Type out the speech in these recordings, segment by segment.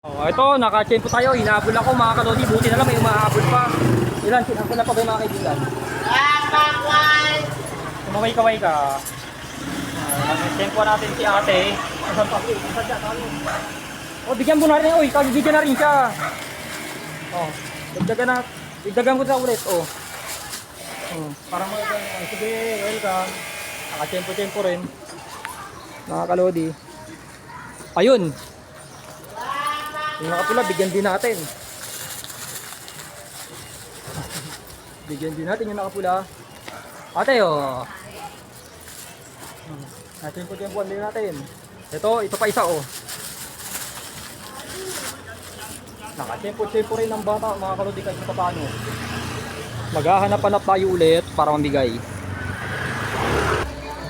Oh, ito, naka-chain po tayo. Hinahabol ako mga kalodi. Buti na lang may umahabol pa. Ilan, sinangko na pa ba yung mga kaibigan? Kumaway-kaway ka. Tempo natin si ate. Oh, bigyan mo na rin. Uy, bigyan na rin siya. Oh, dagdagan ko na ulit. Oh. Para mo sige, welcome. Naka-tempo rin. Mga kalodi. Ayun. Yung nakapula, bigyan din natin. Bigyan din natin yung nakapula. Ate, oh. Tempo din natin. Ito pa isa, oh. Naka-tempo rin ng bata, mga kalodi, kahit pa paano. Maghahanap-hanap tayo ulit para mamigay.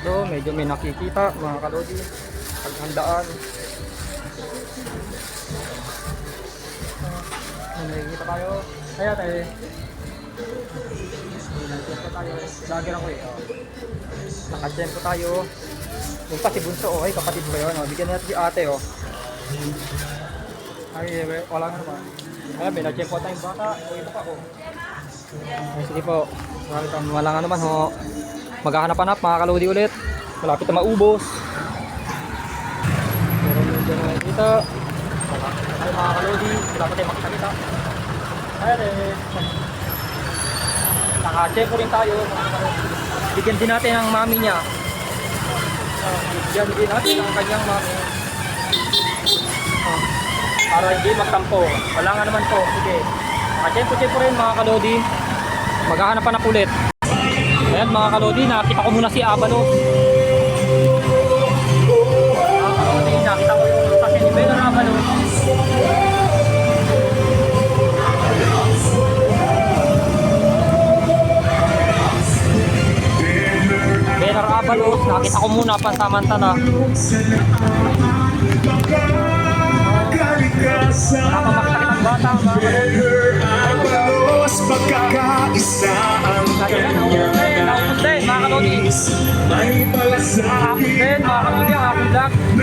Ito, medyo may nakikita, mga kalodi. Paghandaan. Nakikita tayo. Kaya tayo. Nakikita tayo. Lager ako eh. Naka-tempo tayo. Yung pa si Bunso, oh. Ay, kapatid ko yun. Oh. Bigyan natin si ate, oh. Ay, wala nga naman. Kaya, may na-tempo tayong bata. O, ito pa, oh. Ay, sige po. Wala nga naman, ho. Maghahanap-hanap, mga kalodi ulit. Malapit na maubos. Meron yung dyan nakikita. Ay, mga kalodi. Wala pa tayo makikita. Ay, naka-tempo rin tayo. Bigyan din natin ang mami niya. Bigyan din natin ang kanyang mami. Para hindi magtampo. Wala nga naman po. Sige. Naka-tempo rin mga kalodi. Maghahanap-hanap ulit. Ayan mga kalodi. Nakita ko muna si Abalo. Mga kalodi. Nakita ko yung kasi ni Belo Abalo. Benar Abalos, nakita ko muna pansamantala. Nakamakita kitang bata, Abalos, pagkakaisa ang kanyang nais. Mga kalodi, may palasang mga kalodi, ang aking vlog.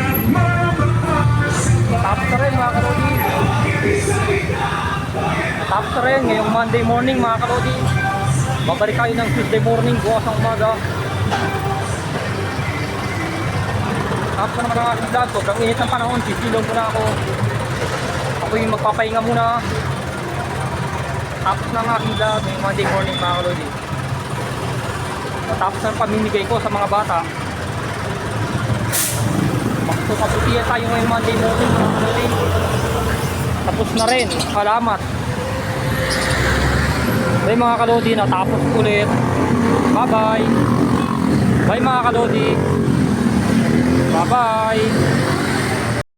Tapos na rin mga kalodi. Tapos na rin ngayong Monday morning mga kalodi. Babalik tayo ng Tuesday morning, bukas ng umaga. Tapos na naman ang aking vlog. Sobrang init ng panahon, sisilong muna ako. Ako yung magpapahinga muna. Tapos na ang aking vlog ngayong Monday morning mga kalodi. Tapos na ang pamimigay ko sa mga bata. Magpaputihan tayo ngayong Monday morning mga kalodi. Tapos na rin, salamat. Bye mga kalodi, natapos ulit. Bye bye. Bye mga kalodi. Bye bye.